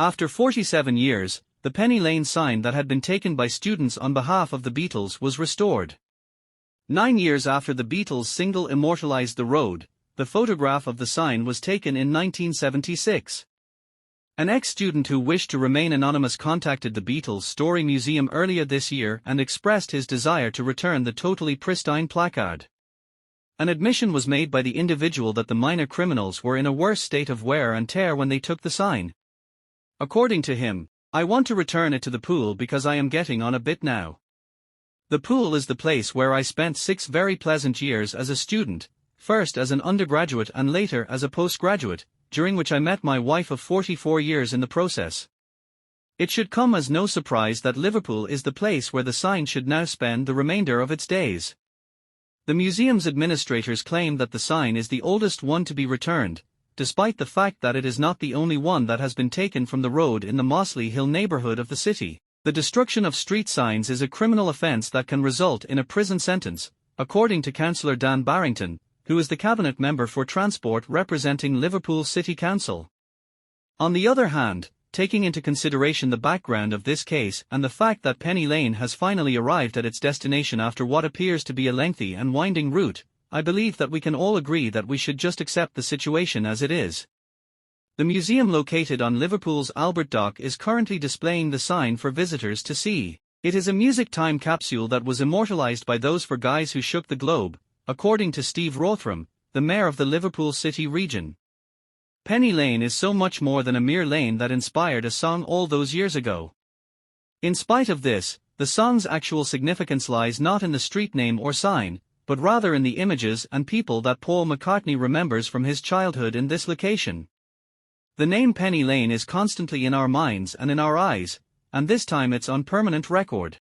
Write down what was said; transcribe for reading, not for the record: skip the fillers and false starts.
After 47 years, the Penny Lane sign that had been taken by students on behalf of the Beatles was restored. 9 years after the Beatles' single immortalized the road, the photograph of the sign was taken in 1976. An ex-student who wished to remain anonymous contacted the Beatles Story Museum earlier this year and expressed his desire to return the totally pristine placard. An admission was made by the individual that the minor criminals were in a worse state of wear and tear when they took the sign. According to him, "I want to return it to the pool because I am getting on a bit now. The pool is the place where I spent 6 very pleasant years as a student, first as an undergraduate and later as a postgraduate, during which I met my wife of 44 years in the process. It should come as no surprise that Liverpool is the place where the sign should now spend the remainder of its days." The museum's administrators claim that the sign is the oldest one to be returned, despite the fact that it is not the only one that has been taken from the road in the Mossley Hill neighbourhood of the city. The destruction of street signs is a criminal offence that can result in a prison sentence, according to Councillor Dan Barrington, who is the Cabinet Member for Transport representing Liverpool City Council. On the other hand, taking into consideration the background of this case and the fact that Penny Lane has finally arrived at its destination after what appears to be a lengthy and winding route, I believe that we can all agree that we should just accept the situation as it is. The museum located on Liverpool's Albert Dock is currently displaying the sign for visitors to see. It is a music time capsule that was immortalized by those 4 guys who shook the globe, according to Steve Rotheram, the mayor of the Liverpool City region. Penny Lane is so much more than a mere lane that inspired a song all those years ago. In spite of this, the song's actual significance lies not in the street name or sign, but rather in the images and people that Paul McCartney remembers from his childhood in this location. The name Penny Lane is constantly in our minds and in our eyes, and this time it's on permanent record.